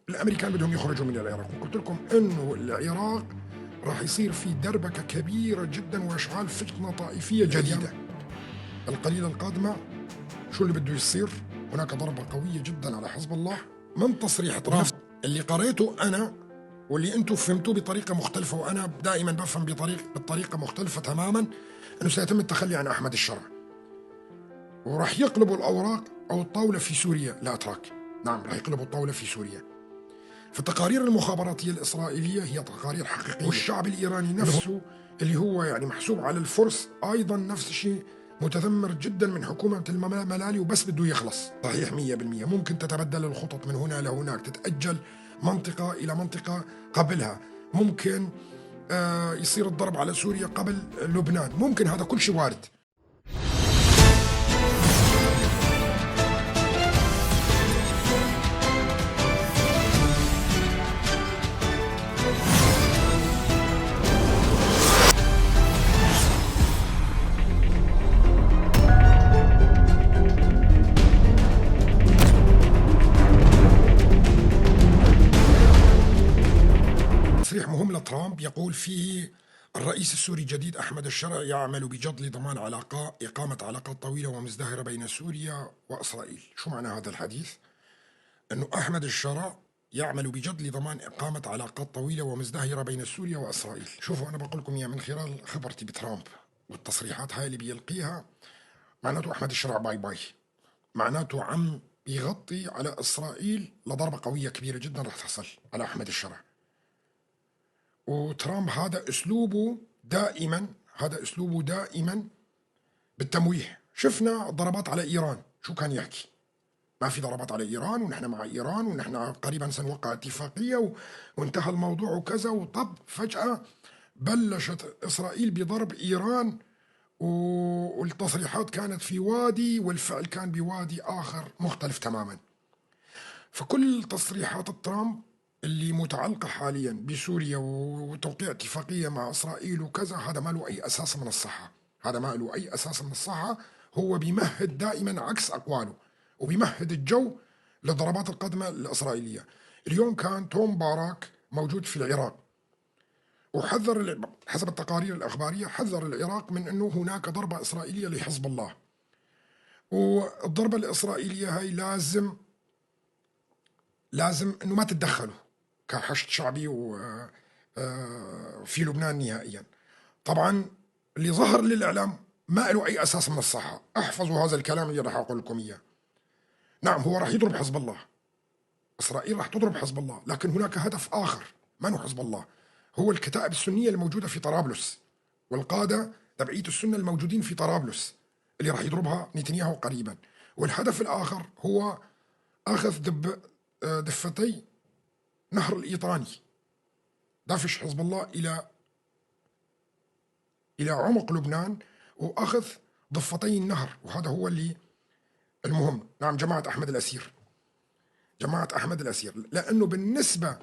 الامريكان بدهم يخرجوا من العراق، وقلت لكم انه العراق راح يصير في دربكه كبيره جدا واشعال فتنه طائفيه جديده. القليله القادمه شو اللي بده يصير؟ هناك ضربه قويه جدا على حزب الله من تصريح ترامب اللي قريته انا واللي انتم فهمتوه بطريقه مختلفه، وانا دائما بفهم بالطريقه مختلفه تماما، انه سيتم التخلي عن احمد الشرع وراح يقلبوا الاوراق او الطاوله في سوريا الاتراك. نعم، راح يقلبوا الطاوله في سوريا. فالتقارير المخابراتية الإسرائيلية هي تقارير حقيقية، والشعب الإيراني نفسه اللي هو يعني محسوب على الفرس أيضا نفس الشيء متذمر جدا من حكومة الملالي وبس بده يخلص. صحيح 100%. ممكن تتبدل الخطط من هنا لهناك، تتأجل منطقة إلى منطقة قبلها، ممكن يصير الضرب على سوريا قبل لبنان، ممكن هذا كل شيء وارد. تصريح مهم لترامب يقول فيه: الرئيس السوري الجديد أحمد الشرع يعمل بجد لضمان إقامة علاقات طويلة ومزدهرة بين سوريا وإسرائيل. شو معنى هذا الحديث؟ أنه أحمد الشرع يعمل بجد لضمان إقامة علاقات طويلة ومزدهرة بين سوريا وإسرائيل. شوفوا، أنا بقول لكم إياه من خلال خبرتي بترامب والتصريحات هاي اللي بيلقيها. معناته أحمد الشرع باي باي، معناته عم بيغطي على إسرائيل لضربة قوية كبيرة جدا رح تحصل على أحمد الشرع. وترامب هذا اسلوبه دائما بالتمويه. شفنا ضربات على ايران، شو كان يحكي؟ ما في ضربات على ايران، ونحن مع ايران، ونحن قريبا سنوقع اتفاقيه وانتهى الموضوع وكذا. وطب فجاه بلشت اسرائيل بضرب ايران، والتصريحات كانت في وادي والفعل كان بوادي اخر مختلف تماما. فكل تصريحات ترامب اللي متعلقة حاليا بسوريا وتوقيع اتفاقية مع إسرائيل وكذا، هذا ما له أي أساس من الصحة. هذا ما له أي أساس من الصحة. هو بيمهد دائما عكس أقواله، وبيمهد الجو للضربات القادمة الإسرائيلية. اليوم كان توم باراك موجود في العراق، وحذر حسب التقارير الأخبارية حذر العراق من أنه هناك ضربة إسرائيلية لحزب الله، والضربة الإسرائيلية هاي لازم انه ما تتدخلوا كحشد شعبي وفي لبنان نهائيا. طبعا اللي ظهر للاعلام ما له اي اساس من الصحه. احفظوا هذا الكلام اللي راح اقول لكم اياه. نعم، هو راح يضرب حزب الله، اسرائيل راح تضرب حزب الله، لكن هناك هدف اخر ما هو حزب الله. هو الكتائب السنيه الموجوده في طرابلس والقاده تبعيه السنه الموجودين في طرابلس اللي راح يضربها نتنياهو قريبا. والهدف الاخر هو اخذ ضفتي نهر الإيطاني، دافش حزب الله إلى عمق لبنان وأخذ ضفتي النهر، وهذا هو اللي المهم. نعم، جماعة أحمد الأسير، لأنه بالنسبة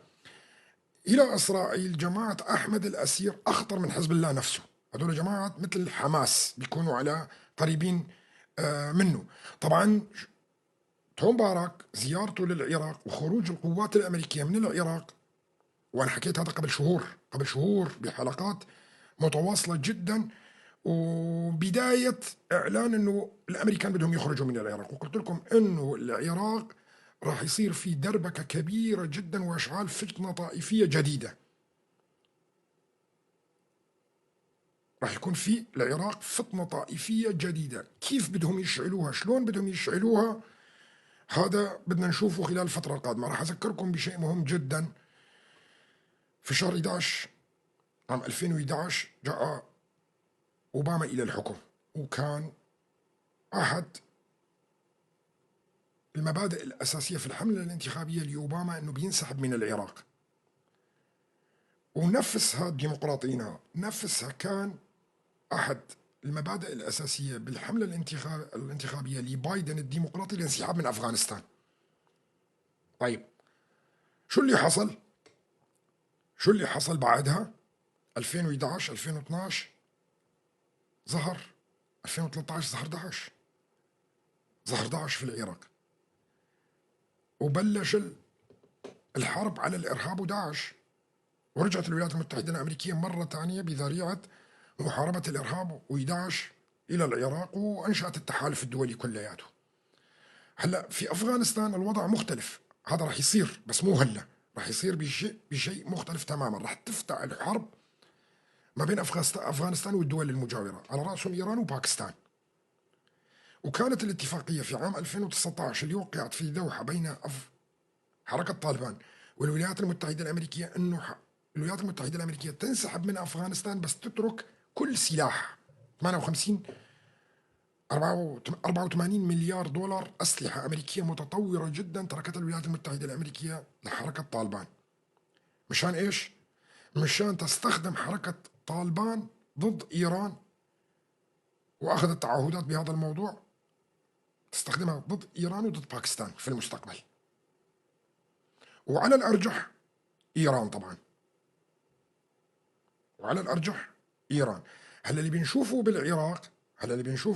إلى إسرائيل جماعة أحمد الأسير أخطر من حزب الله نفسه. هذول جماعة مثل حماس بيكونوا على قريبين منه. طبعا توم باراك زيارته للعراق وخروج القوات الأمريكية من العراق، وأنا حكيت هذا قبل شهور بحلقات متواصلة جدا، وبداية إعلان أنه الأمريكان بدهم يخرجوا من العراق. وقلت لكم أنه العراق راح يصير في دربكة كبيرة جدا وإشعال فتنة طائفية جديدة. راح يكون في العراق فتنة طائفية جديدة. كيف بدهم يشعلوها؟ شلون بدهم يشعلوها؟ هذا بدنا نشوفه خلال الفترة القادمة. راح أذكركم بشيء مهم جدا. في شهر 11 عام 2011 جاء أوباما إلى الحكم، وكان أحد المبادئ الأساسية في الحملة الانتخابية لأوباما أنه بينسحب من العراق. ونفسها الديمقراطيين، نفسها كان أحد المبادئ الأساسية بالحملة الانتخابية لبايدن الديمقراطي الانسحاب من أفغانستان. طيب، شو اللي حصل بعدها؟ 2011 2012 ظهر 2013 ظهر داعش في العراق، وبلش الحرب على الإرهاب وداعش، ورجعت الولايات المتحدة الأمريكية مرة ثانية بذريعة محاربة الإرهاب وداعش إلى العراق، وأنشأت التحالف الدولي كلياته. هلا في أفغانستان الوضع مختلف، هذا راح يصير بس مو هلا، راح يصير بشيء مختلف تماما. راح تفتح الحرب ما بين أفغانستان والدول المجاورة، على رأسهم إيران وباكستان. وكانت الاتفاقية في عام 2019 اللي وقعت في دوحة بين حركة طالبان والولايات المتحدة الأمريكية، أنه الولايات المتحدة الأمريكية تنسحب من أفغانستان بس تترك كل سلاح. 84 مليار دولار أسلحة أمريكية متطورة جدا تركتها الولايات المتحدة الأمريكية لحركة طالبان. مشان إيش؟ مشان تستخدم حركة طالبان ضد إيران، وأخذت تعهدات بهذا الموضوع تستخدمها ضد إيران وضد باكستان في المستقبل، وعلى الأرجح إيران طبعا، وعلى الأرجح إيران. هلا اللي بنشوفه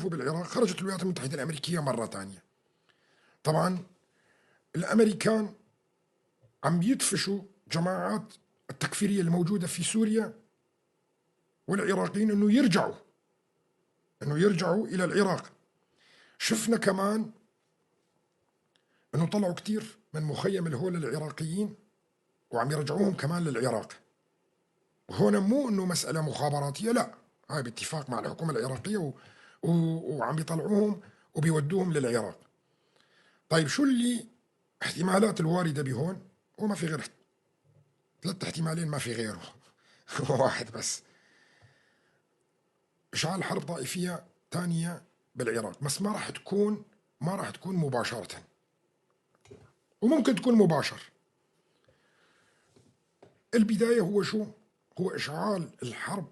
بالعراق خرجت الولايات المتحدة الأمريكية مرة ثانية. طبعا الأمريكان عم يدفشوا جماعات التكفيرية الموجودة في سوريا والعراقيين أنه يرجعوا إلى العراق. شفنا كمان أنه طلعوا كتير من مخيم الهول العراقيين وعم يرجعوهم كمان للعراق. وهنا مو أنه مسألة مخابراتية، لا، هاي باتفاق مع الحكومة العراقية وعم بيطلعوهم وبيودوهم للعراق. طيب شو اللي احتمالات الواردة بهون؟ وما في غير 3 احتمالين، ما في غيره واحد بس: إشعال حرب طائفية ثانية بالعراق، بس ما راح تكون مباشرة، وممكن تكون مباشر. البداية هو شو؟ هو إشعال الحرب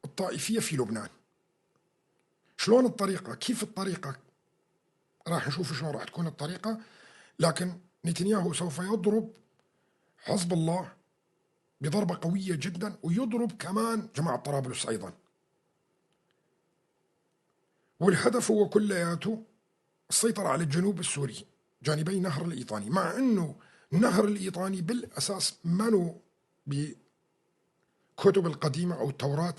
الطائفية في لبنان. شلون الطريقة؟ كيف الطريقة؟ راح نشوف شلون راح تكون الطريقة. لكن نتنياهو سوف يضرب حزب الله بضربة قوية جدا، ويضرب كمان جماعة طرابلس أيضا. والهدف هو كلياته السيطرة على الجنوب السوري جانبي نهر الإيطاني، مع أنه نهر الإيطاني بالأساس ما بكتب القديمة أو التوراة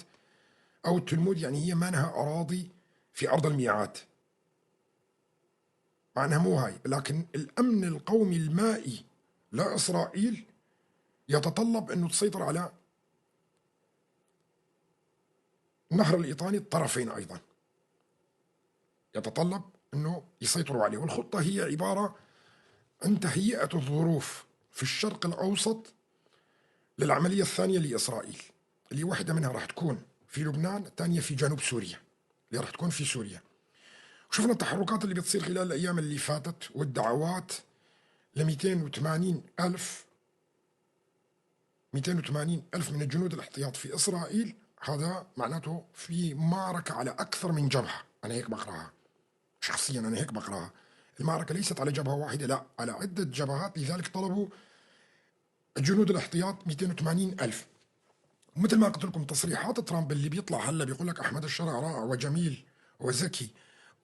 أو التلمود، يعني هي ما لها أراضي في أرض الميعاد، مع أنها مو هاي. لكن الأمن القومي المائي لإسرائيل يتطلب أنه تسيطر على النهر الإيطاني الطرفين، أيضا يتطلب أنه يسيطروا عليه. والخطة هي عبارة عن تهيئة الظروف في الشرق الأوسط للعملية الثانية لإسرائيل، اللي واحدة منها راح تكون في لبنان، الثانية في جنوب سوريا اللي راح تكون في سوريا. وشفنا التحركات اللي بتصير خلال الأيام اللي فاتت، والدعوات ل 280 ألف من الجنود الاحتياط في إسرائيل. هذا معناته في معركة على أكثر من جبهة. أنا هيك بقراها شخصيا، أنا هيك بقراها. المعركة ليست على جبهة واحدة، لا، على عدة جبهات. لذلك طلبوا الجنود الاحتياط 280 ألف. ومثل ما قلت لكم، تصريحات ترامب اللي بيطلع هلا بيقول لك أحمد الشرع رائع وجميل وذكي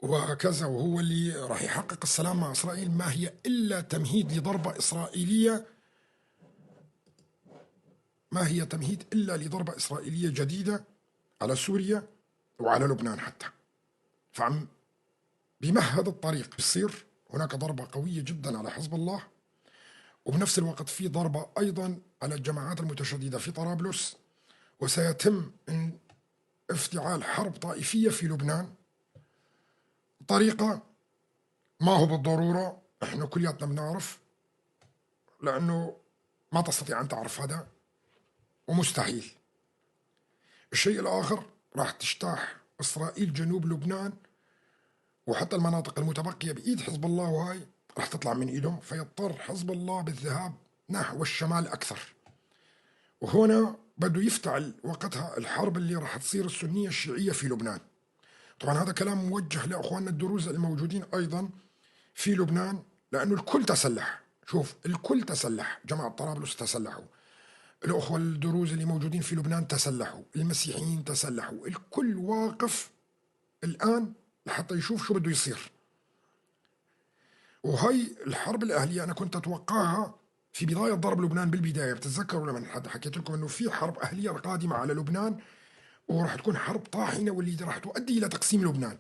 وكذا، وهو اللي راح يحقق السلام مع إسرائيل، ما هي إلا تمهيد لضربة إسرائيلية، ما هي تمهيد إلا لضربة إسرائيلية جديدة على سوريا وعلى لبنان حتى. فعم بمهد الطريق، يصير هناك ضربة قوية جدا على حزب الله، وبنفس الوقت في ضربة أيضا على الجماعات المتشددة في طرابلس. وسيتم افتعال حرب طائفية في لبنان، طريقة ما هو بالضرورة احنا كلياتنا بنعرف، لأنه ما تستطيع أن تعرف هذا، ومستحيل. الشيء الآخر، راح تجتاح إسرائيل جنوب لبنان، وحتى المناطق المتبقية بإيد حزب الله، وهاي راح تطلع من إيدهم، فيضطر حزب الله بالذهاب نحو الشمال أكثر. وهنا بده يفتعل وقتها الحرب اللي راح تصير السنية الشيعية في لبنان. طبعا هذا كلام موجه لأخواننا الدروز الموجودين أيضا في لبنان، لأنه الكل تسلح. شوف، الكل تسلح، جماعة طرابلس تسلحوا، الأخوة الدروز اللي موجودين في لبنان تسلحوا، المسيحيين تسلحوا، الكل واقف الآن لحتى يشوف شو بده يصير. وهي الحرب الأهلية أنا كنت أتوقعها في بداية ضرب لبنان بالبداية، بتتذكروا لما حكيت لكم انه في حرب اهلية قادمة على لبنان وراح تكون حرب طاحنة، واللي راح تؤدي الى تقسيم لبنان،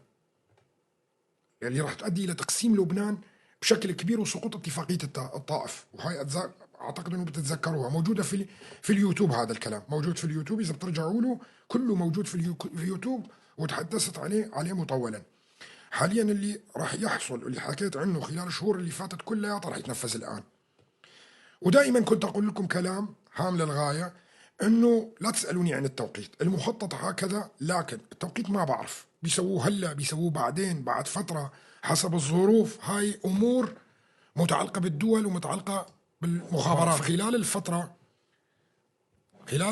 اللي راح تؤدي الى تقسيم لبنان بشكل كبير وسقوط اتفاقية الطائف. وهي اعتقد انه بتتذكروها، موجودة في اليوتيوب، هذا الكلام موجود في اليوتيوب، اذا بترجعوا له كله موجود في اليوتيوب، وتحدثت عليه مطولا. حاليا اللي راح يحصل، اللي حكيت عنه خلال الشهور اللي فاتت كلها، راح يتنفذ الان. ودائما كنت اقول لكم كلام هام للغايه، انه لا تسالوني عن التوقيت، المخطط هكذا، لكن التوقيت ما بعرف، بيسووه هلا بيسووه بعدين بعد فتره حسب الظروف. هاي امور متعلقه بالدول ومتعلقه بالمخابرات. خلال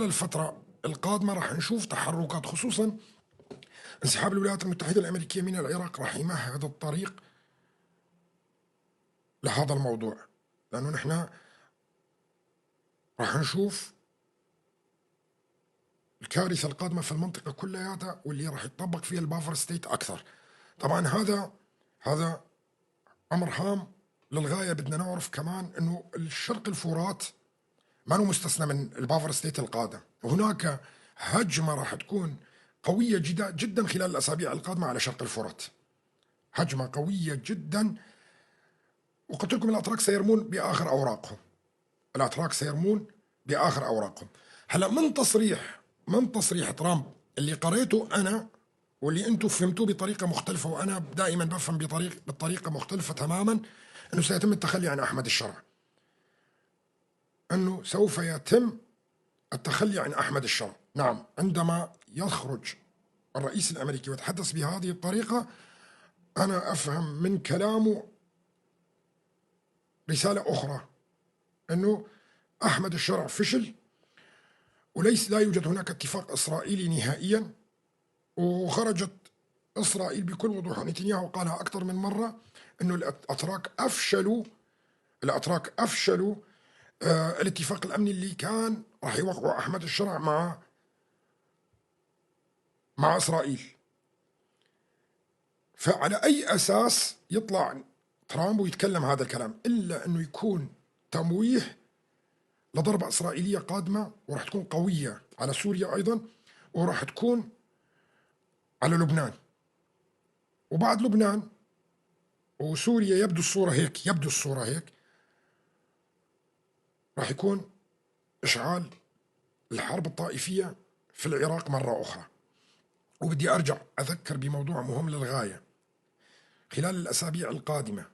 الفتره القادمه راح نشوف تحركات، خصوصا انسحاب الولايات المتحده الامريكيه من العراق راح يمهد الطريق لهذا الموضوع، لانه نحن راح نشوف الكارثة القادمة في المنطقة كلها، واللي راح يتطبق فيها البافر ستيت أكثر. طبعا هذا أمر هام للغاية. بدنا نعرف كمان أنه الشرق الفرات ما مستثنى من البافر ستيت القادم، وهناك هجمة راح تكون قوية جدا جدا خلال الأسابيع القادمة على شرق الفرات، هجمة قوية جدا. وقلت لكم الأتراك سيرمون بآخر أوراقهم، الأتراك سيرمون بآخر أوراقهم. هلا من تصريح ترامب اللي قريته أنا واللي أنتم فهمتوه بطريقة مختلفة، وأنا دائما بفهم بالطريقة مختلفة تماما، أنه سيتم التخلي عن أحمد الشرع، أنه سوف يتم التخلي عن أحمد الشرع. نعم، عندما يخرج الرئيس الأمريكي ويتحدث بهذه الطريقة، أنا أفهم من كلامه رسالة أخرى، أنه أحمد الشرع فشل، لا يوجد هناك اتفاق إسرائيلي نهائيا. وخرجت إسرائيل بكل وضوح، نتنياهو قالها أكثر من مرة، أنه الأتراك أفشلوا الاتفاق الأمني اللي كان راح يوقعه أحمد الشرع مع إسرائيل. فعلى أي أساس يطلع ترامب ويتكلم هذا الكلام، إلا أنه يكون تمويه لضربة إسرائيلية قادمة، وراح تكون قوية على سوريا أيضا، وراح تكون على لبنان. وبعد لبنان وسوريا يبدو الصورة هيك راح يكون إشعال الحرب الطائفية في العراق مرة أخرى. وبدي أرجع أذكر بموضوع مهم للغاية، خلال الأسابيع القادمة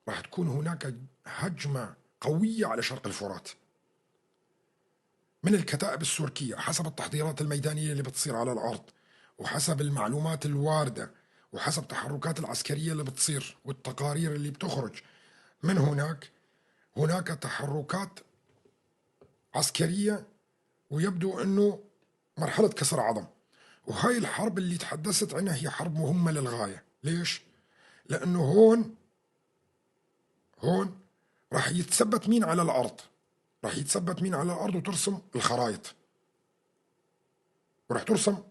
راح تكون هناك هجمة قوية على شرق الفرات من الكتائب السوركية، حسب التحضيرات الميدانية اللي بتصير على الأرض، وحسب المعلومات الواردة، وحسب التحركات العسكرية اللي بتصير والتقارير اللي بتخرج من هناك تحركات عسكرية، ويبدو أنه مرحلة كسر عظم. وهاي الحرب اللي تحدثت عنها هي حرب مهمة للغاية. ليش؟ لأنه هون راح يتثبت مين على الأرض، وترسم الخرائط، وراح ترسم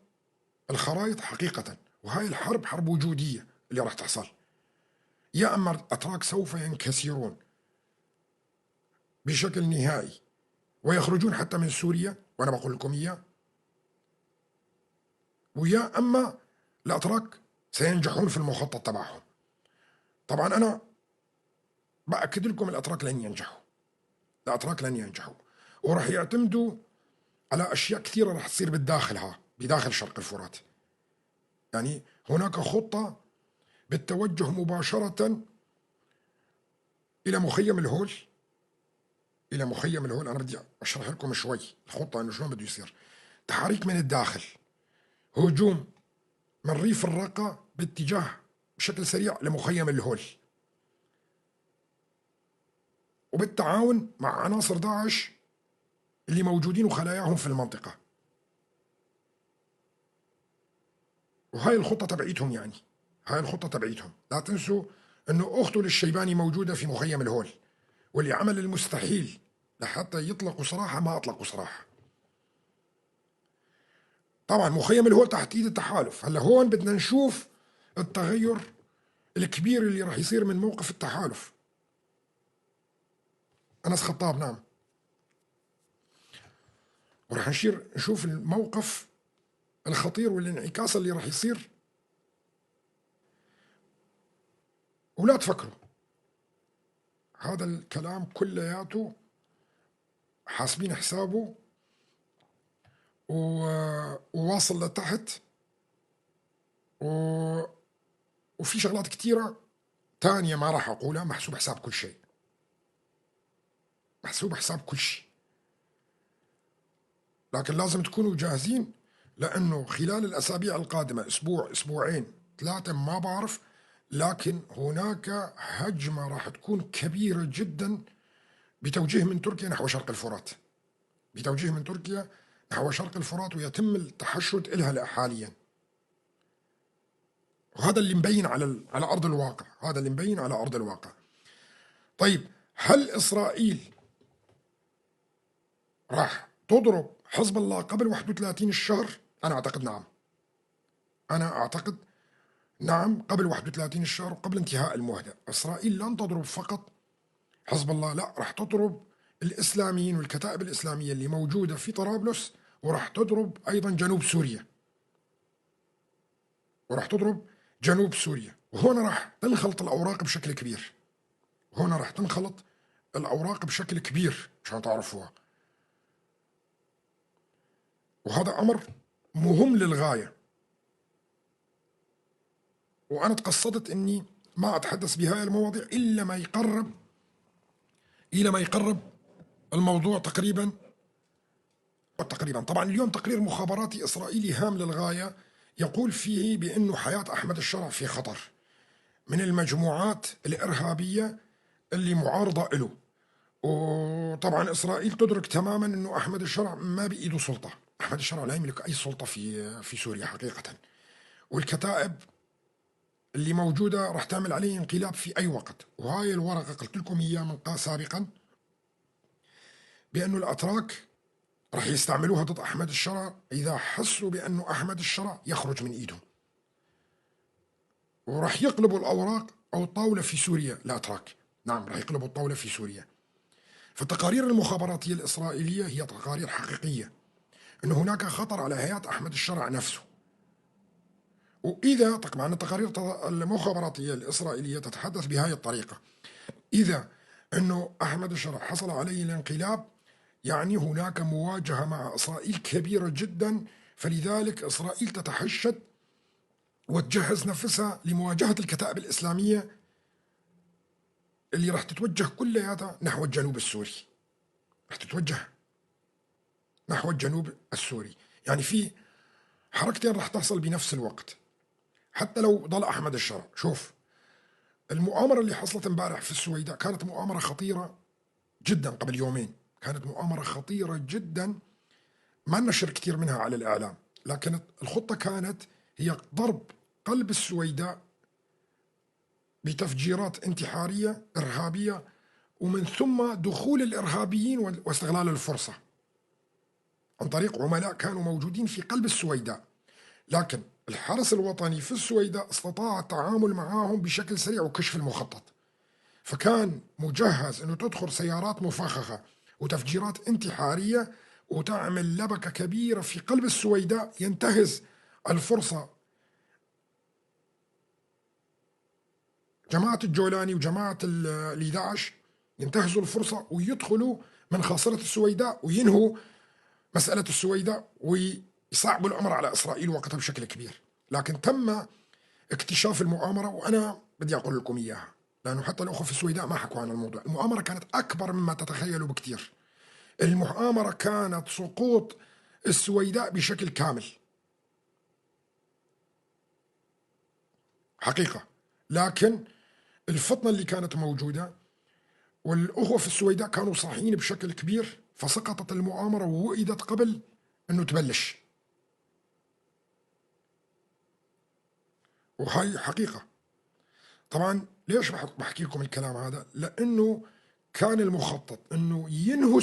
الخرائط حقيقة. وهاي الحرب حرب وجودية اللي راح تحصل. يا أما الأتراك سوف ينكسرون بشكل نهائي ويخرجون حتى من سوريا، وأنا بقول لكم إياه، ويا أما الأتراك سينجحون في المخطط تبعهم. طبعا أنا بأكد لكم الأتراك لن ينجحوا، وراح يعتمدوا على أشياء كثيرة راح تصير بداخل شرق الفرات. يعني هناك خطة بالتوجه مباشرة إلى مخيم الهول. أنا بدي أشرح لكم شوي الخطة إنه شلون بده يصير. تحريك من الداخل، هجوم من ريف الرقة باتجاه بشكل سريع لمخيم الهول، وبالتعاون مع عناصر داعش اللي موجودين وخلاياهم في المنطقة. وهاي الخطة تبعيتهم. لا تنسوا أنه أخته للشيباني موجودة في مخيم الهول، واللي عمل المستحيل لحتى يطلقوا سراحة ما أطلقوا سراحة. طبعا مخيم الهول تحت إيد التحالف. هلا هون بدنا نشوف التغير الكبير اللي راح يصير من موقف التحالف. أنس خطاب، نعم. وراح نشوف الموقف الخطير والانعكاس اللي راح يصير. ولا تفكروا هذا الكلام كلياته حاسبين حسابه وواصل لتحت، وفي شغلات كتيرة تانية ما راح أقولها، محسوب حساب كل شيء، محسوب حساب كل شيء. لكن لازم تكونوا جاهزين، لأنه خلال الأسابيع القادمة، أسبوع أسبوعين 3 ما بعرف، لكن هناك هجمة راح تكون كبيرة جدا بتوجيه من تركيا نحو شرق الفرات، بتوجيه من تركيا نحو شرق الفرات، ويتم التحشد إلها حاليا. وهذا اللي مبين على أرض الواقع، هذا اللي مبين على أرض الواقع. طيب، هل إسرائيل راح تضرب حزب الله قبل 31 الشهر؟ أنا أعتقد نعم، أنا أعتقد نعم، قبل 31 الشهر وقبل انتهاء المهلة. إسرائيل لن تضرب فقط حزب الله، لا، راح تضرب الإسلاميين والكتائب الإسلامية اللي موجودة في طرابلس، وراح تضرب أيضا جنوب سوريا، وراح تضرب جنوب سوريا. وهنا راح تنخلط الأوراق بشكل كبير، هنا راح تنخلط الأوراق بشكل كبير عشان تعرفوها. وهذا أمر مهم للغاية. وأنا تقصدت أني ما أتحدث بهاي المواضيع إلا ما يقرب الموضوع تقريبا. طبعا اليوم تقرير مخابراتي إسرائيلي هام للغاية يقول فيه بأنه حياة أحمد الشرع في خطر من المجموعات الإرهابية اللي معارضة له. وطبعا إسرائيل تدرك تماما أنه أحمد الشرع ما بإيده سلطة، أحمد الشرع لا يملك أي سلطة في سوريا حقيقة، والكتائب اللي موجودة راح تعمل عليه انقلاب في أي وقت. وهاي الورقة قلت لكم إياه من سابقا بأنه الأتراك راح يستعملوها ضد أحمد الشرع إذا حسوا بأنه أحمد الشرع يخرج من إيدهم، وراح يقلبوا الأوراق أو الطاولة في سوريا. الأتراك نعم راح يقلبوا الطاولة في سوريا. فالتقارير المخابراتية الإسرائيلية هي تقارير حقيقية أن هناك خطر على حياة أحمد الشرع نفسه. وإذا طبعا التقارير المخابراتية الإسرائيلية تتحدث بهذه الطريقة، إذا أنه أحمد الشرع حصل عليه الانقلاب، يعني هناك مواجهة مع إسرائيل كبيرة جدا، فلذلك إسرائيل تتحشد وتجهز نفسها لمواجهة الكتائب الإسلامية اللي راح تتوجه كلياتها نحو الجنوب السوري، راح تتوجه نحو الجنوب السوري. يعني في حركتين راح تحصل بنفس الوقت حتى لو ضل أحمد الشرع. شوف المؤامرة اللي حصلت امبارح في السويداء كانت مؤامرة خطيرة جدا، قبل يومين كانت مؤامرة خطيرة جدا ما نشر كثير منها على الإعلام، لكن الخطة كانت هي ضرب قلب السويداء بتفجيرات انتحارية إرهابية، ومن ثم دخول الإرهابيين واستغلال الفرصة عن طريق عملاء كانوا موجودين في قلب السويداء. لكن الحرس الوطني في السويداء استطاع التعامل معهم بشكل سريع وكشف المخطط، فكان مجهز أنه تدخل سيارات مفخخة وتفجيرات انتحارية وتعمل لبكة كبيرة في قلب السويداء، ينتهز الفرصة جماعة الجولاني وجماعة ال 11 ينتهزوا الفرصة ويدخلوا من خاصرة السويداء وينهوا مسألة السويداء ويصعبوا الأمر على إسرائيل وقتها بشكل كبير. لكن تم اكتشاف المؤامرة، وأنا بدي أقول لكم إياها لأنه حتى الأخوة في السويداء ما حكوا عن الموضوع. المؤامرة كانت أكبر مما تتخيلوا بكتير. المؤامرة كانت سقوط السويداء بشكل كامل حقيقة، لكن الفطنة اللي كانت موجودة والأخوة في السويداء كانوا صاحيين بشكل كبير، فسقطت المؤامرة ووئدت قبل أنه تبلش. وهي حقيقة. طبعا ليش بحكي لكم الكلام هذا؟ لأنه كان المخطط أنه ينهوا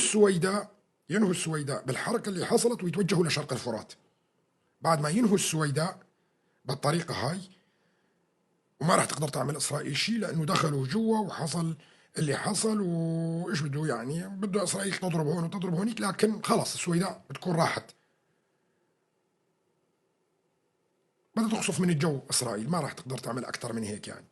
السويداء بالحركة اللي حصلت ويتوجهوا لشرق الفرات. بعد ما ينهوا السويداء بالطريقة هاي، وما راح تقدر تعمل إسرائيل شيء لأنه دخلوا جوا وحصل اللي حصل وإيش بده، يعني بده إسرائيل تضرب هون وتضرب هونيك، لكن خلص السويداء بتكون راحت، بدها تخصف من الجو إسرائيل، ما راح تقدر تعمل أكثر من هيك يعني.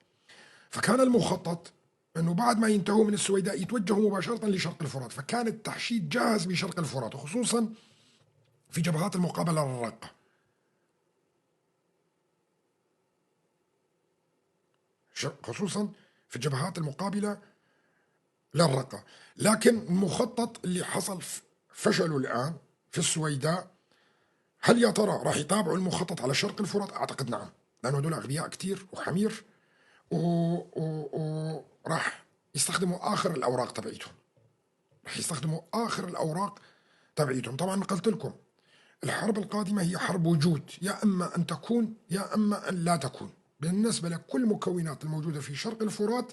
فكان المخطط أنه بعد ما ينتهوا من السويداء يتوجهوا مباشرة لشرق الفرات، فكان التحشيد جاهز بشرق الفرات، وخصوصا في جبهات المقابلة للرقة. خصوصا في الجبهات المقابلة للرقة. لكن المخطط اللي حصل فشلوا الآن في السويداء. هل يا ترى راح يتابعوا المخطط على شرق الفرات؟ أعتقد نعم، لأنه هدول أغبياء كتير وحمير، وراح يستخدموا آخر الأوراق تبعيتهم، راح يستخدموا آخر الأوراق تبعيتهم. طبعا قلت لكم الحرب القادمة هي حرب وجود، يا أما أن تكون يا أما أن لا تكون، بالنسبة لكل مكونات الموجودة في شرق الفرات،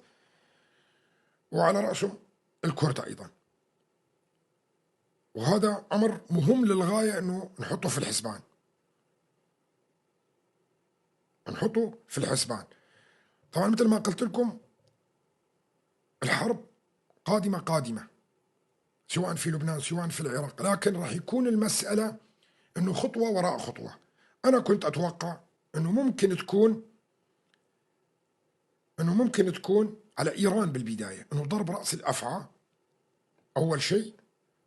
وعلى رأسهم الكرد أيضا. وهذا أمر مهم للغاية أنه نحطه في الحسبان، نحطه في الحسبان. طبعا مثل ما قلت لكم الحرب قادمة سواء في لبنان سواء في العراق، لكن راح يكون المسألة أنه خطوة وراء خطوة. أنا كنت أتوقع أنه ممكن تكون على إيران بالبداية، أنه ضرب رأس الأفعى أول شيء،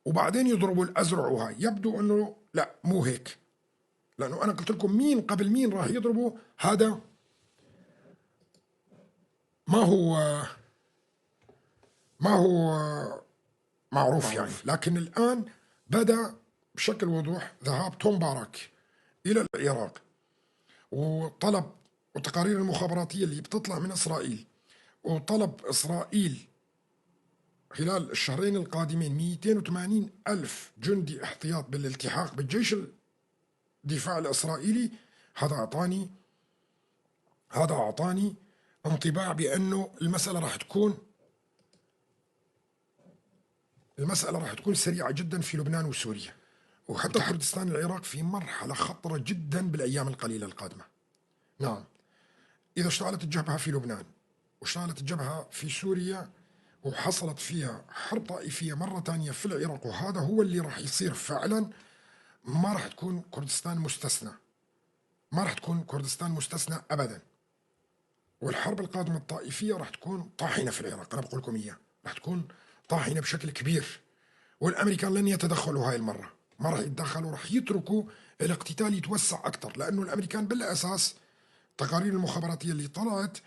وبعدين يضربوا الأزرع، وهاي يبدو أنه لا، مو هيك، لأنه أنا قلت لكم مين قبل مين راح يضربوا، هذا ما هو معروف يعني. لكن الآن بدأ بشكل وضوح ذهاب توم بارك إلى العراق، وطلب، وتقارير المخابراتية اللي بتطلع من إسرائيل، وطلب إسرائيل خلال الشهرين القادمين 280 ألف جندي احتياط بالالتحاق بالجيش الدفاع الإسرائيلي. هذا أعطاني انطباع بأنه المسألة راح تكون سريعة جدا في لبنان وسوريا، وحتى كردستان العراق في مرحلة خطرة جدا بالأيام القليلة القادمة. نعم، إذا اشتعلت الجبهة في لبنان واشتعلت الجبهة في سوريا وحصلت فيها حرب طائفية مرة تانية في العراق، وهذا هو اللي راح يصير فعلا، ما راح تكون كردستان مستثنى، ما راح تكون كردستان مستثنى أبدا. والحرب القادمة الطائفية راح تكون طاحنة في العراق، أنا بقول لكم إياه، راح تكون طاحنة بشكل كبير. والأمريكان لن يتدخلوا هاي المرة، ما راح يتدخلوا، راح يتركوا الاقتتال يتوسع أكثر، لأنه الأمريكان بالأساس تقارير المخابراتية اللي طلعت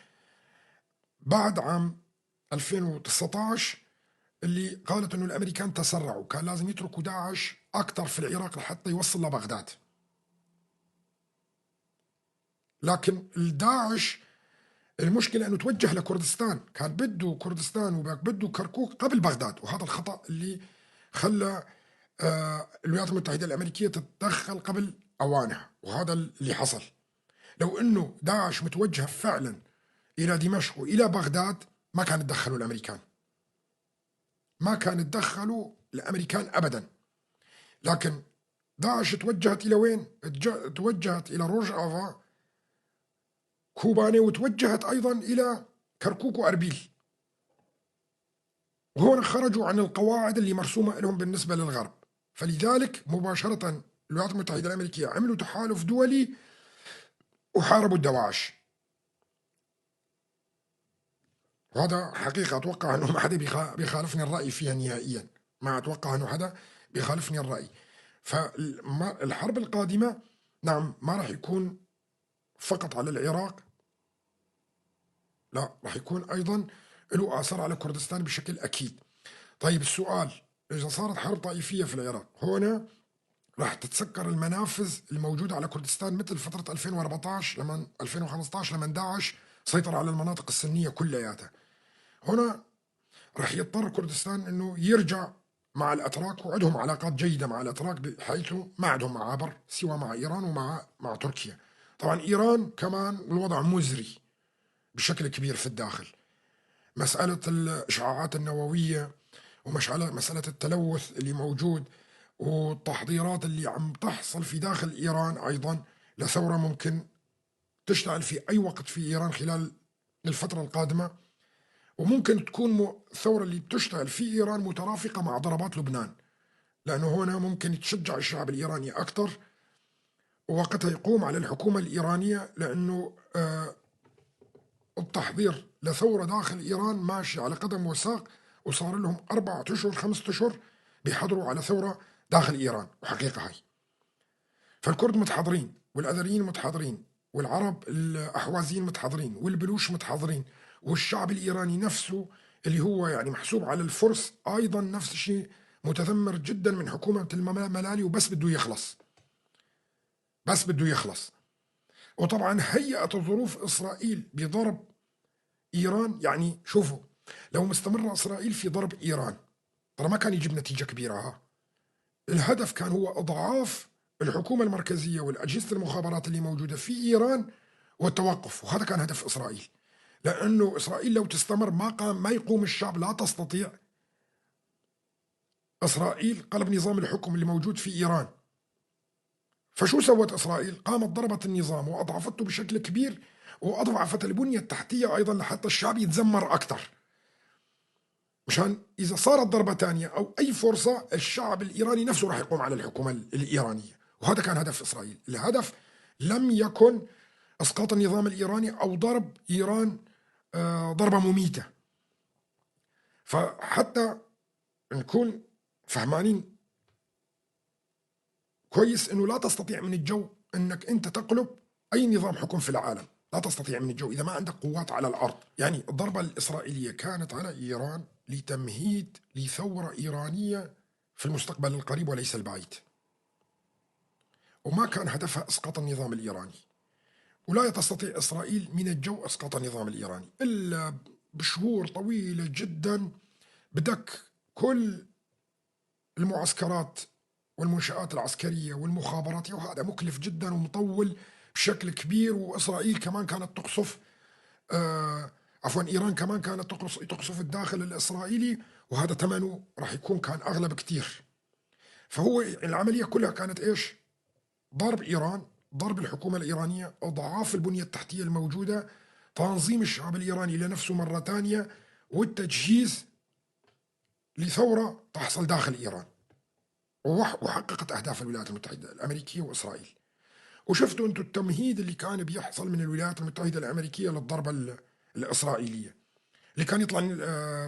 بعد عام 2019 اللي قالت انه الامريكان تسرعوا، كان لازم يتركوا داعش اكثر في العراق لحتى يوصل لبغداد. لكن الداعش المشكله انه توجه لكردستان، كان بده كردستان وبده كركوك قبل بغداد، وهذا الخطا اللي خلى الولايات المتحده الامريكيه تتدخل قبل اوانها، وهذا اللي حصل. لو انه داعش متوجه فعلا الى دمشق والى بغداد ما كان تدخلوا الامريكان، ما كان تدخلوا الامريكان ابدا. لكن داعش توجهت الى وين؟ توجهت الى روجافا كوباني، وتوجهت ايضا الى كركوك واربيل، وهون خرجوا عن القواعد اللي مرسومه لهم بالنسبه للغرب. فلذلك مباشره الولايات المتحده الامريكيه عملوا تحالف دولي وحاربوا الدواعش. وهذا حقيقه اتوقع انه ما حدا بيخالفني الراي فيها نهائيا، ما اتوقع انه حدا بيخالفني الراي. فالحرب القادمه نعم ما راح يكون فقط على العراق، لا، راح يكون أيضا له آثار على كردستان بشكل أكيد. طيب السؤال، إذا صارت حرب طائفية في العراق، هنا راح تتسكر المنافذ الموجودة على كردستان مثل فترة 2014 لما 2015 لما داعش سيطر على المناطق السنية كلياتها. هنا راح يضطر كردستان أنه يرجع مع الأتراك، وعندهم علاقات جيدة مع الأتراك بحيث ما عندهم معابر سوى مع إيران ومع تركيا. طبعا إيران كمان الوضع مزري بشكل كبير في الداخل، مسألة الإشعاعات النووية ومسألة التلوث اللي موجود، والتحضيرات اللي عم تحصل في داخل إيران أيضا لثورة ممكن تشتعل في أي وقت في إيران خلال الفترة القادمة. وممكن تكون الثورة اللي بتشتغل في إيران مترافقة مع ضربات لبنان، لأنه هنا ممكن تشجع الشعب الإيراني أكثر، ووقتها يقوم على الحكومة الإيرانية، لأنه التحضير لثورة داخل إيران ماشي على قدم وساق، وصار لهم 4 أشهر 5 أشهر بيحضروا على ثورة داخل إيران، وحقيقة هاي. فالكرد متحضرين، والأذريين متحضرين، والعرب الأحوازيين متحضرين، والبلوش متحضرين، والشعب الإيراني نفسه اللي هو يعني محسوب على الفرس أيضا نفس الشيء متذمر جدا من حكومة الملالي، وبس بده يخلص، بس بده يخلص. وطبعا هيئت ظروف إسرائيل بضرب إيران. يعني شوفوا، لو مستمرة إسرائيل في ضرب إيران ترى ما كان يجيب نتيجة كبيرة. الهدف كان هو إضعاف الحكومة المركزية والأجهزة المخابرات اللي موجودة في إيران والتوقف، وهذا كان هدف إسرائيل. لأنه إسرائيل لو تستمر ما يقوم الشعب، لا تستطيع إسرائيل قلب نظام الحكم اللي موجود في إيران. فشو سوت إسرائيل؟ قامت ضربت النظام وأضعفته بشكل كبير، وأضعفت البنية التحتية أيضا لحتى الشعب يتذمر أكثر، مشان إذا صارت ضربة تانية أو أي فرصة الشعب الإيراني نفسه راح يقوم على الحكومة الإيرانية. وهذا كان هدف إسرائيل. الهدف لم يكن إسقاط النظام الإيراني أو ضرب إيران ضربة مميتة. فحتى نكون فهمانين كويس إنه لا تستطيع من الجو إنك أنت تقلب أي نظام حكم في العالم، لا تستطيع من الجو إذا ما عندك قوات على الأرض. يعني الضربة الإسرائيلية كانت على إيران لتمهيد لثورة إيرانية في المستقبل القريب وليس البعيد، وما كان هدفها إسقاط النظام الإيراني. ولا تستطيع إسرائيل من الجو إسقاط النظام الإيراني إلا بشهور طويلة جدا بدك كل المعسكرات والمنشآت العسكرية والمخابرات، وهذا مكلف جدا ومطول بشكل كبير. وإسرائيل كمان كانت تقصف عفوا إيران كمان كانت تقصف الداخل الإسرائيلي، وهذا ثمنه راح يكون كان أغلى بكتير. فهو العملية كلها كانت إيش؟ ضرب إيران، ضرب الحكومة الإيرانية، إضعاف البنية التحتية الموجودة، تنظيم الشعب الإيراني لنفسه مرة ثانية، والتجهيز لثورة تحصل داخل إيران. وحققت أهداف الولايات المتحدة الأمريكية وإسرائيل. وشفتوا أنتم التمهيد اللي كان بيحصل من الولايات المتحدة الأمريكية للضربة الإسرائيلية، اللي كان يطلع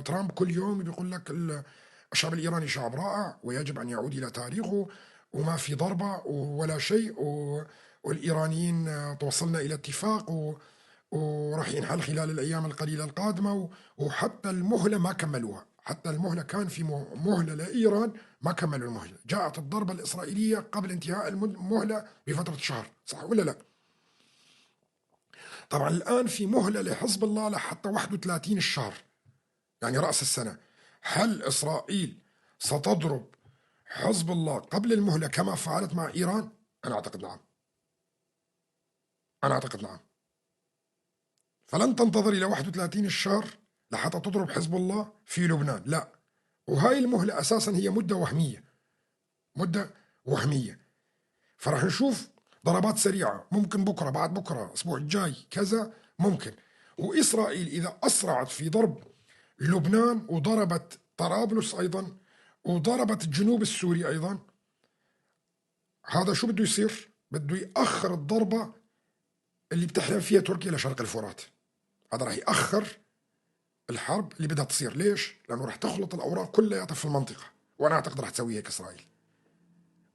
ترامب كل يوم بيقول لك الشعب الإيراني شعب رائع ويجب أن يعود إلى تاريخه، وما في ضربة ولا شيء، والإيرانيين توصلنا إلى اتفاق وراح ينحل خلال الأيام القليلة القادمة. وحتى المهلة ما كملوها، حتى المهلة كان في مهلة لإيران ما كملوا المهلة. جاءت الضربة الإسرائيلية قبل انتهاء المهلة بفترة شهر، صح ولا لا؟ طبعا الآن في مهلة لحزب الله لحتى 31 الشهر، يعني رأس السنة. هل إسرائيل ستضرب حزب الله قبل المهلة كما فعلت مع إيران؟ أنا أعتقد نعم، أنا أعتقد نعم. فلن تنتظر إلى 31 الشهر لحتى تضرب حزب الله في لبنان، لا. وهاي المهلة أساسا هي مدة وهمية، مدة وهمية. فرح نشوف ضربات سريعة، ممكن بكرة، بعد بكرة، الأسبوع الجاي، كذا ممكن. وإسرائيل إذا أسرعت في ضرب لبنان وضربت طرابلس أيضا وضربت الجنوب السوري أيضا، هذا شو بده يصير؟ بده يأخر الضربة اللي بتحلم فيها تركيا لشرق الفرات. هذا راح يأخر الحرب اللي بدها تصير. ليش؟ لأنه راح تخلط الأوراق كلها في المنطقة، وأنا أعتقد راح تسوي هيك إسرائيل.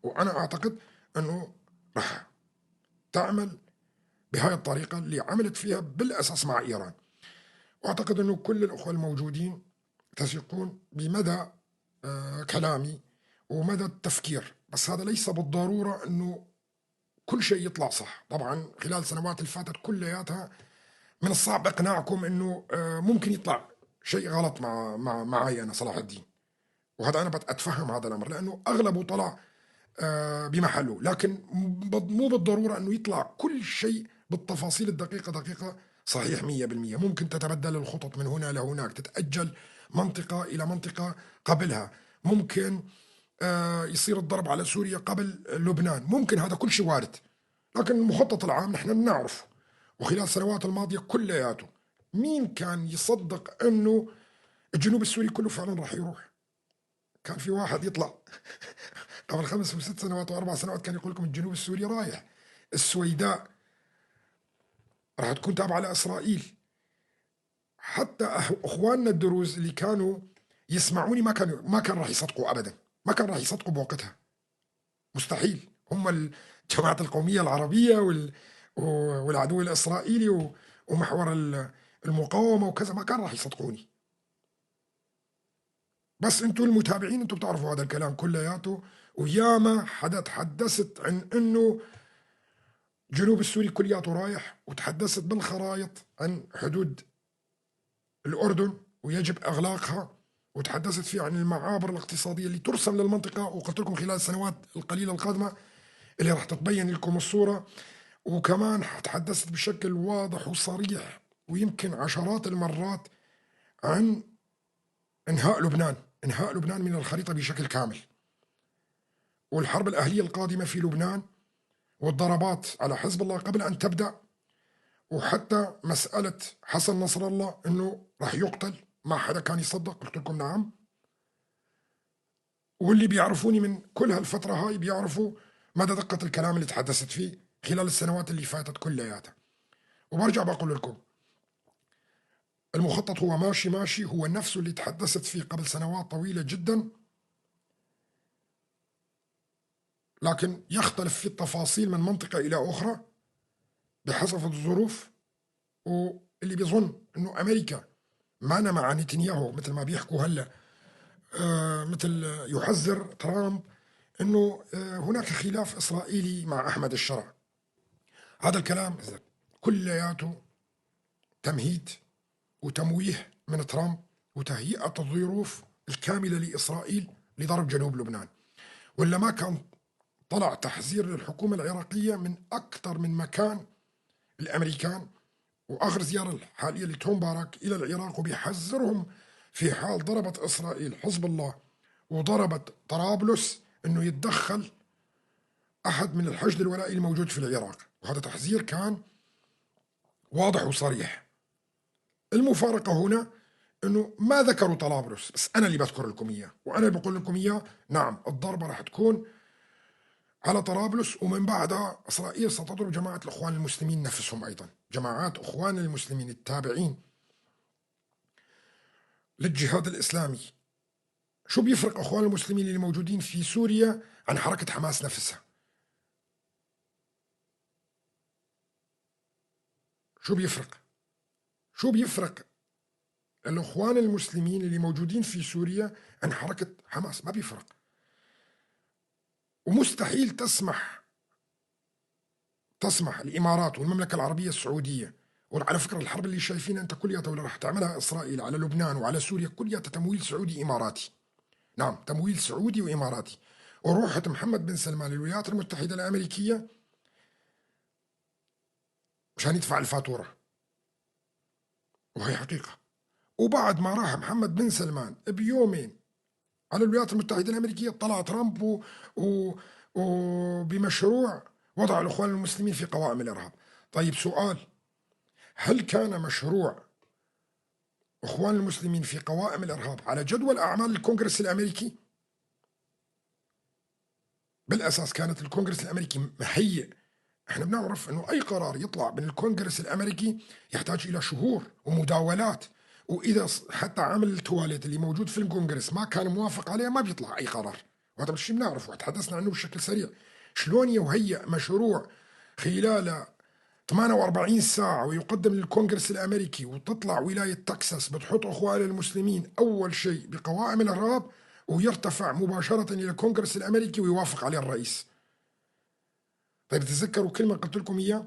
وأنا أعتقد أنه راح تعمل بهاي الطريقة اللي عملت فيها بالأساس مع إيران. وأعتقد أنه كل الأخوة الموجودين تثقون بمدى كلامي ومدى التفكير، بس هذا ليس بالضرورة أنه كل شيء يطلع صح. طبعا خلال السنوات اللي فاتت كلياتها من الصعب إقناعكم أنه ممكن يطلع شيء غلط معي أنا صلاح الدين، وهذا أنا بتفهم هذا الأمر لأنه أغلبه طلع بمحله، لكن مو بالضرورة أنه يطلع كل شيء بالتفاصيل الدقيقة دقيقة صحيح 100%. ممكن تتبدل الخطط من هنا لهناك، تتأجل منطقة إلى منطقة قبلها، ممكن يصير الضرب على سوريا قبل لبنان، ممكن هذا كل شيء وارد. لكن المخطط العام نحن بنعرفه، وخلال السنوات الماضية كلياته مين كان يصدق انه الجنوب السوري كله فعلا راح يروح؟ كان في واحد يطلع قبل 5 و6 سنوات و4 سنوات كان يقول لكم الجنوب السوري رايح، السويداء راح تكون تابعة لإسرائيل. حتى اخواننا الدروز اللي كانوا يسمعوني ما كان راح يصدقوا ابدا، ما كان راح يصدقوا بوقتها، مستحيل. هم الجماعة القومية العربية والعدو الإسرائيلي ومحور المقاومة وكذا، ما كان راح يصدقوني. بس انتم المتابعين انتم بتعرفوا هذا الكلام كلياته، وياما حدا تحدثت عن انه جنوب السوري كلياته رايح، وتحدثت بالخرائط عن حدود الأردن ويجب إغلاقها، وتحدثت فيه عن المعابر الاقتصادية اللي ترسم للمنطقة، وقلت لكم خلال السنوات القليلة القادمة اللي راح تتبين لكم الصورة. وكمان تحدثت بشكل واضح وصريح ويمكن عشرات المرات عن انهاء لبنان، انهاء لبنان من الخريطة بشكل كامل، والحرب الأهلية القادمة في لبنان، والضربات على حزب الله قبل أن تبدأ، وحتى مسألة حسن نصر الله أنه راح يقتل. ما حدا كان يصدق، قلت لكم نعم. واللي بيعرفوني من كل هالفترة هاي بيعرفوا مدى دقة الكلام اللي تحدثت فيه خلال السنوات اللي فاتت كلياتها. وبرجع بقول لكم المخطط هو ماشي هو نفسه اللي تحدثت فيه قبل سنوات طويلة جدا، لكن يختلف في التفاصيل من منطقة إلى أخرى بحسب الظروف. واللي بيظن أنه أمريكا معنا مع نتنياهو مثل ما بيحكوا هلا، مثل يحذر ترامب أنه هناك خلاف إسرائيلي مع أحمد الشرع، هذا الكلام كلياته تمهيد وتمويه من ترامب وتهيئة الظروف الكاملة لإسرائيل لضرب جنوب لبنان. ولا ما كان طلع تحذير للحكومة العراقية من أكثر من مكان، الأمريكان وآخر زيارة الحالية لتوم بارك إلى العراق، وبيحذرهم في حال ضربت إسرائيل حزب الله وضربت طرابلس أنه يتدخل أحد من الحشد الولائي الموجود في العراق. وهذا تحذير كان واضح وصريح. المفارقة هنا أنه ما ذكروا طرابلس، بس أنا اللي بذكر لكم إياه، وأنا اللي بقول لكم إياه. نعم، الضربة راح تكون على طرابلس، ومن بعدها إسرائيل ستضرب جماعة الإخوان المسلمين نفسهم أيضا، جماعات إخوان المسلمين التابعين للجهاد الإسلامي. شو بيفرق إخوان المسلمين اللي موجودين في سوريا عن حركة حماس نفسها؟ شو بيفرق الإخوان المسلمين اللي موجودين في سوريا عن حركة حماس؟ ما بيفرق. ومستحيل تسمح الإمارات والمملكة العربية السعودية، وعلى فكرة الحرب اللي شايفينها أنت كلياتها واللي راح تعملها إسرائيل على لبنان وعلى سوريا كلياتها تمويل سعودي إماراتي. نعم، تمويل سعودي وإماراتي. وروحة محمد بن سلمان للولايات المتحدة الأمريكية مشان يدفع الفاتورة، وهي حقيقة. وبعد ما راح محمد بن سلمان بيومين على الولايات المتحدة الأمريكية طلع ترامب وبمشروع وضع الإخوان المسلمين في قوائم الإرهاب. طيب سؤال، هل كان مشروع إخوان المسلمين في قوائم الإرهاب على جدول أعمال الكونغرس الأمريكي؟ بالأساس كانت الكونغرس الأمريكي مهيئ. احنا بنعرف انه اي قرار يطلع من الكونغرس الامريكي يحتاج الى شهور ومداولات، واذا حتى عامل التواليت اللي موجود في الكونغرس ما كان موافق عليه ما بيطلع اي قرار. وهذا الشيء بنعرفه وتحدثنا عنه بشكل سريع. شلون يهيئ مشروع خلال 48 ساعة ويقدم للكونغرس الأمريكي، وتطلع ولاية تكساس بتحط أخوان المسلمين أول شيء بقوائم الإرهاب، ويرتفع مباشرة إلى الكونغرس الأمريكي ويوافق عليه الرئيس؟ طيب تذكروا كلمة قلت لكم إياه،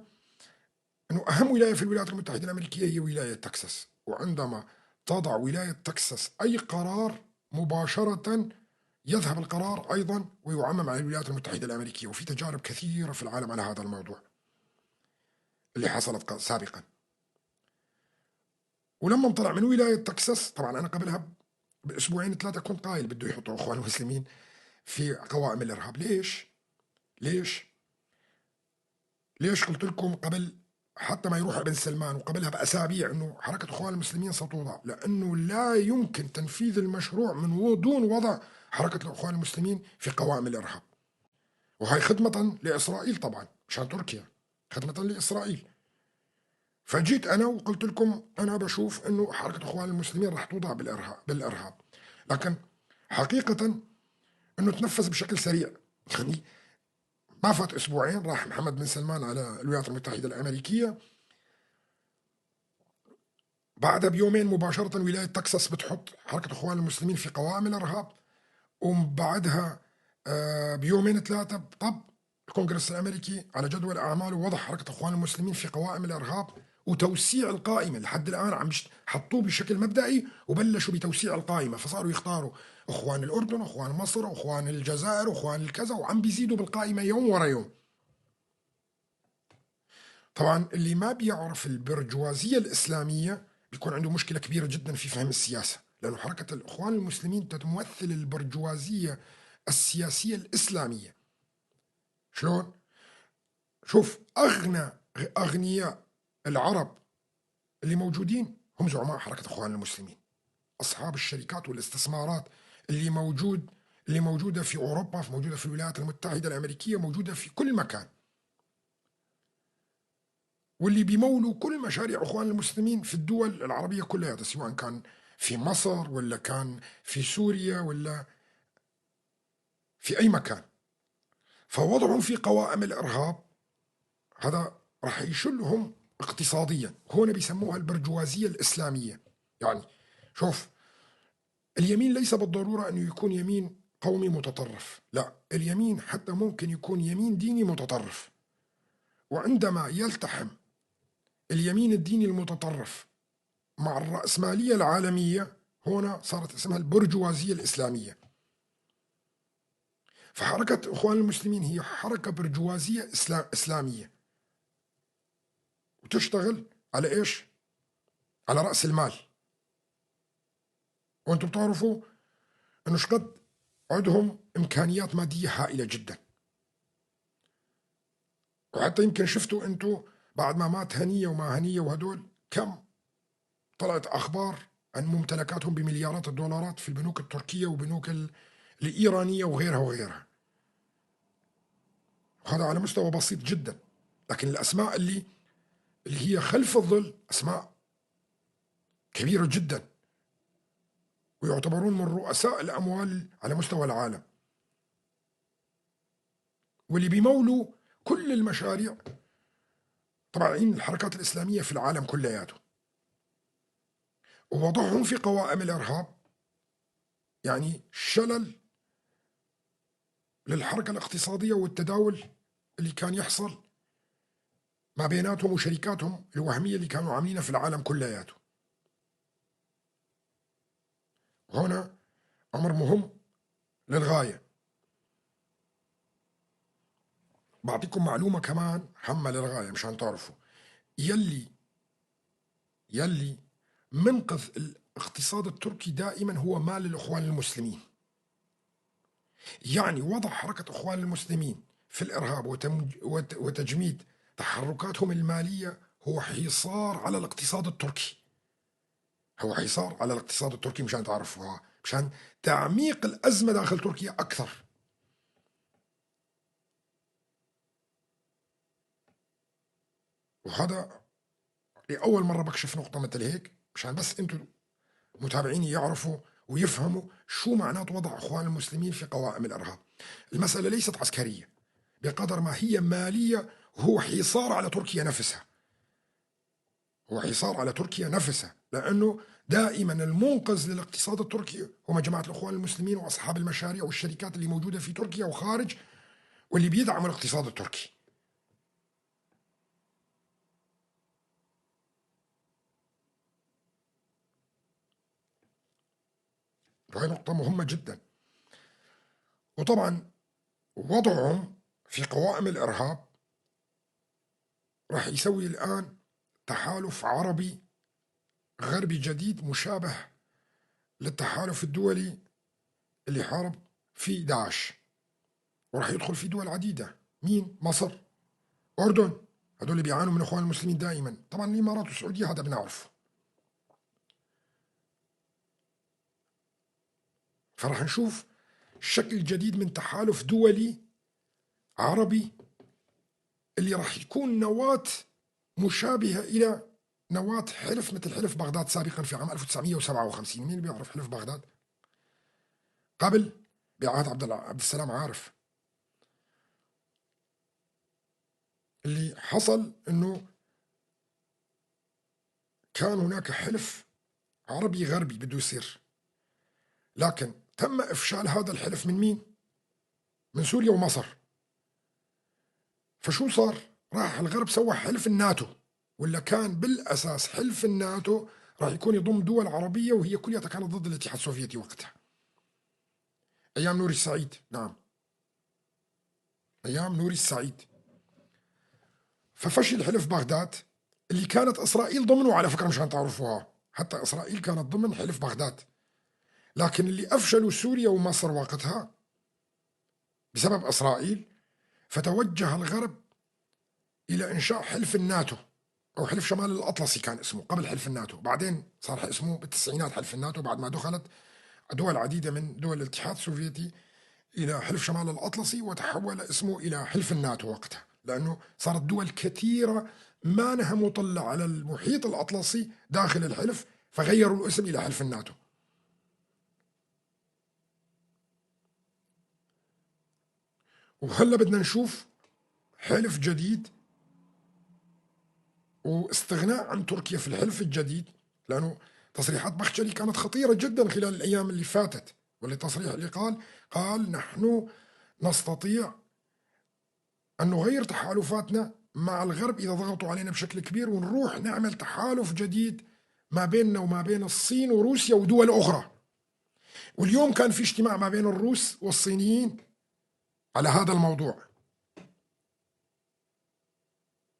أنه أهم ولاية في الولايات المتحدة الأمريكية هي ولاية تكساس، وعندما تضع ولاية تكساس أي قرار مباشرة يذهب القرار أيضا ويعمم على الولايات المتحدة الأمريكية. وفي تجارب كثيرة في العالم على هذا الموضوع اللي حصلت سابقا. ولما طلع من ولاية تكساس، طبعا أنا قبلها بأسبوعين 3 كنت قايل بده يحطوا أخوان المسلمين في قوائم الإرهاب. ليش قلت لكم قبل حتى ما يروح ابن سلمان وقبلها بأسابيع أنه حركة إخوان المسلمين ستوضع، لأنه لا يمكن تنفيذ المشروع من دون وضع حركة الإخوان المسلمين في قوائم الإرهاب. وهي خدمة لإسرائيل طبعا، مشان تركيا، خدمة لإسرائيل. فجيت أنا وقلت لكم أنا بشوف أنه حركة إخوان المسلمين رح توضع بالإرهاب، لكن حقيقة أنه تنفذ بشكل سريع. يعني ما فات أسبوعين راح محمد بن سلمان على الولايات المتحدة الأمريكية، بعدها بيومين مباشرة ولاية تكساس بتحط حركة إخوان المسلمين في قوائم الإرهاب، وبعدها بيومين ثلاثة طب الكونغرس الأمريكي على جدول أعماله وضع حركة إخوان المسلمين في قوائم الإرهاب وتوسيع القائمة. لحد الآن عم حطوه بشكل مبدئي وبلشوا بتوسيع القائمة، فصاروا يختاروا إخوان الأردن، إخوان مصر، إخوان الجزائر، إخوان الكذا، وعم بيزيدوا بالقائمة يوم ورا يوم. طبعا اللي ما بيعرف البرجوازية الإسلامية بيكون عنده مشكلة كبيرة جدا في فهم السياسة، لأنه حركة الإخوان المسلمين تمثل البرجوازية السياسية الإسلامية. شلون؟ شوف، أغنى أغنياء العرب اللي موجودين هم زعماء حركة إخوان المسلمين، أصحاب الشركات والاستثمارات اللي موجودة في أوروبا، موجودة في الولايات المتحدة الأمريكية، موجودة في كل مكان، واللي بيمولوا كل مشاريع إخوان المسلمين في الدول العربية كلها، سواء كان في مصر ولا كان في سوريا ولا في أي مكان. فوضعهم في قوائم الإرهاب هذا راح يشلهم اقتصاديا. هنا بيسموها البرجوازية الإسلامية. يعني شوف، اليمين ليس بالضرورة أنه يكون يمين قومي متطرف، لا، اليمين حتى ممكن يكون يمين ديني متطرف. وعندما يلتحم اليمين الديني المتطرف مع الرأسمالية العالمية، هنا صارت اسمها البرجوازية الإسلامية. فحركة إخوان المسلمين هي حركة برجوازية إسلامية، وتشتغل على إيش؟ على رأس المال. وأنتم بتعرفوا أنه شقد عندهم إمكانيات مادية هائلة جدا. وحتى يمكن شفتوا أنتم بعد ما مات هنية وما هنية وهدول كم طلعت أخبار عن ممتلكاتهم بمليارات الدولارات في البنوك التركية وبنوك الإيرانية وغيرها وغيرها. وهذا على مستوى بسيط جدا، لكن الأسماء اللي هي خلف الظل أسماء كبيرة جدا، ويعتبرون من رؤساء الأموال على مستوى العالم، واللي بيمولوا كل المشاريع طبعا الحركات الإسلامية في العالم كلياته. ووضعهم في قوائم الإرهاب يعني شلل للحركة الاقتصادية والتداول اللي كان يحصل ما بيناتهم وشركاتهم الوهمية اللي كانوا عاملينها في العالم كلياته. وهنا أمر مهم للغاية. بعطيكم معلومة كمان هامة للغاية مشان تعرفوا، يلي منقذ الاقتصاد التركي دائما هو مال الإخوان المسلمين. يعني وضع حركة إخوان المسلمين في الإرهاب وتجميد تحركاتهم المالية هو حصار على الاقتصاد التركي، هو حصار على الاقتصاد التركي مشان تعرفوها، مشان تعميق الأزمة داخل تركيا أكثر. وهذا لأول مرة بكشف نقطة مثل هيك مشان بس أنتم متابعيني يعرفوا ويفهموا شو معنات وضع إخوان المسلمين في قوائم الإرهاب. المسألة ليست عسكرية بقدر ما هي مالية، وهو حصار على تركيا نفسها، هو حصار على تركيا نفسها، لأنه دائما المنقذ للاقتصاد التركي هم جماعة الإخوان المسلمين وأصحاب المشاريع والشركات اللي موجودة في تركيا وخارج، واللي بيدعموا الاقتصاد التركي. وهي نقطة مهمة جدا. وطبعا وضعهم في قوائم الإرهاب راح يسوي الآن تحالف عربي غربي جديد مشابه للتحالف الدولي اللي حارب في داعش، وراح يدخل في دول عديدة. مين؟ مصر، أردن، هدول اللي بيعانوا من اخوان المسلمين دائما. طبعا الامارات والسعوديه هذا بنعرف. فراح نشوف شكل جديد من تحالف دولي عربي اللي راح يكون نواة مشابهة إلى نواة حلف مثل حلف بغداد سابقا في عام 1957. مين بيعرف حلف بغداد؟ قبل بعهد عبد السلام عارف. اللي حصل انه كان هناك حلف عربي غربي بده يصير، لكن تم افشال هذا الحلف من مين؟ من سوريا ومصر. فشو صار؟ راح الغرب سوى حلف الناتو، ولا كان بالاساس حلف الناتو راح يكون يضم دول عربيه وهي كلها كانت ضد الاتحاد السوفيتي وقتها، ايام نوري السعيد. نعم، ايام نوري السعيد. ففشل حلف بغداد اللي كانت اسرائيل ضمنه، على فكره مشان تعرفوها، حتى اسرائيل كانت ضمن حلف بغداد، لكن اللي افشلوا سوريا ومصر وقتها بسبب اسرائيل. فتوجه الغرب الى انشاء حلف الناتو او حلف شمال الاطلسي كان اسمه قبل حلف الناتو، بعدين صار اسمه بالتسعينات حلف الناتو بعد ما دخلت دول عديده من دول الاتحاد السوفيتي الى حلف شمال الاطلسي، وتحول اسمه الى حلف الناتو وقتها، لانه صارت دول كثيره ما لها مطلع على المحيط الاطلسي داخل الحلف، فغيروا الاسم الى حلف الناتو. وهلا بدنا نشوف حلف جديد واستغناء عن تركيا في الحلف الجديد، لانه تصريحات بختشلي كانت خطيره جدا خلال الايام اللي فاتت، واللي تصريح اللي قال نحن نستطيع ان نغير تحالفاتنا مع الغرب اذا ضغطوا علينا بشكل كبير، ونروح نعمل تحالف جديد ما بيننا وما بين الصين وروسيا ودول اخرى. واليوم كان في اجتماع ما بين الروس والصينيين على هذا الموضوع.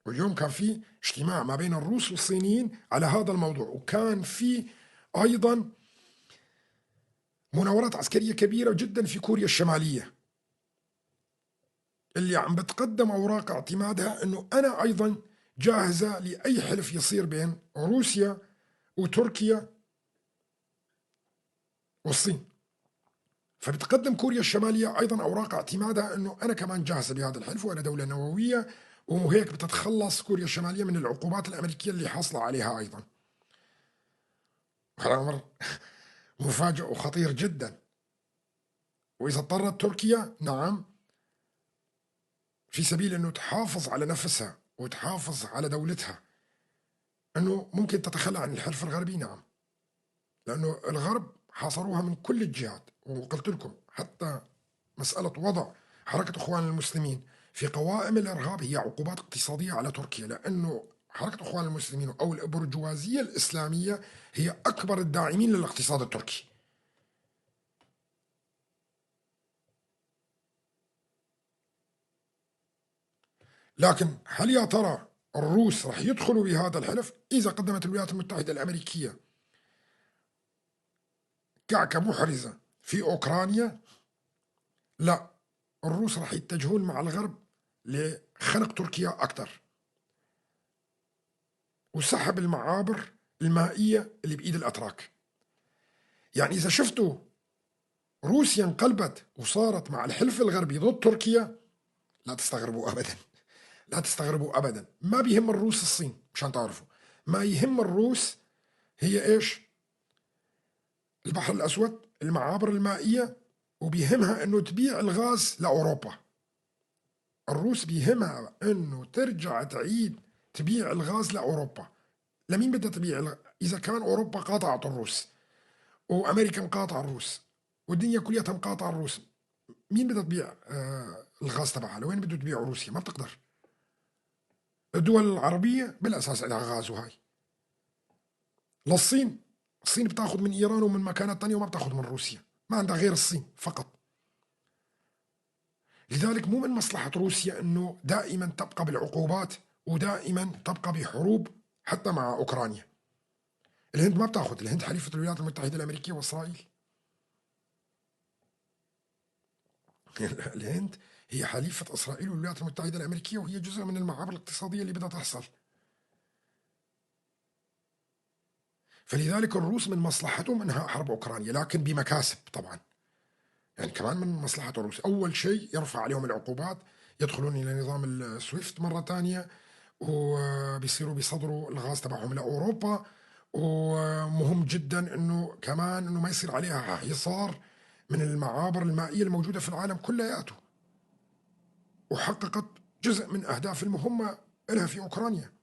واليوم كان في اجتماع ما بين الروس والصينيين على هذا الموضوع، وكان في ايضا مناورات عسكريه كبيره جدا في كوريا الشماليه، اللي عم بتقدم اوراق اعتمادها انه انا ايضا جاهزه لاي حلف يصير بين روسيا وتركيا والصين. فبتقدم كوريا الشماليه ايضا اوراق اعتمادها انه انا كمان جاهزه بهذا الحلف وانا دوله نوويه، وهيك بتتخلص كوريا الشماليه من العقوبات الامريكيه اللي حاصله عليها ايضا. هذا امر مفاجئ وخطير جدا. واذا اضطرت تركيا، نعم، في سبيل انه تحافظ على نفسها وتحافظ على دولتها، انه ممكن تتخلى عن الحلف الغربي. نعم، لانه الغرب حاصروها من كل الجهات. وقلت لكم حتى مساله وضع حركه اخوان المسلمين في قوائم الارهاب هي عقوبات اقتصاديه على تركيا، لانه حركه اخوان المسلمين او البرجوازيه الاسلاميه هي اكبر الداعمين للاقتصاد التركي. لكن هل يا ترى الروس رح يدخلوا بهذا الحلف إذا قدمت الولايات المتحدة الأمريكية كعكة محرزة في أوكرانيا؟ لا، الروس رح يتجهون مع الغرب لخنق تركيا أكثر وسحب المعابر المائية اللي بإيد الأتراك. يعني إذا شفتوا روسيا انقلبت وصارت مع الحلف الغربي ضد تركيا، لا تستغربوا أبدا، لا تستغربوا أبدا. ما بيهم الروس الصين، مشان تعرفوا ما يهم الروس هي إيش؟ البحر الأسود، المعابر المائية، وبيهمها أنه تبيع الغاز لأوروبا. الروس بيهمها أنه ترجع تعيد تبيع الغاز لأوروبا. لمين بدها تبيع إذا كان أوروبا قاطعت الروس وأمريكا مقاطعة الروس والدنيا كلها مقاطعة الروس، مين بدها تبيع الغاز تبعها؟ لوين بده تبيع روسيا؟ ما بتقدر. الدول العربية بالأساس لها غاز، وهاي للصين. الصين بتاخذ من إيران ومن مكانات تانية وما بتاخذ من روسيا، ما عندها غير الصين فقط. لذلك مو من مصلحة روسيا أنه دائما تبقى بالعقوبات ودائما تبقى بحروب حتى مع أوكرانيا. الهند ما بتاخذ، الهند حليفة الولايات المتحدة الأمريكية وإسرائيل. الهند هي حليفة إسرائيل والولايات المتحدة الأمريكية، وهي جزء من المعابر الاقتصادية اللي بدها تحصل. فلذلك الروس من مصلحتهم انهاء حرب اوكرانيا، لكن بمكاسب طبعا. يعني كمان من مصلحة الروس اول شيء يرفع عليهم العقوبات، يدخلون الى نظام السويفت مرة ثانية، وبيصيروا بيصدروا الغاز تبعهم لاوروبا. ومهم جدا انه كمان انه ما يصير عليها حصار من المعابر المائية الموجودة في العالم كلياته. وحققت جزء من اهداف المهمة لها في اوكرانيا.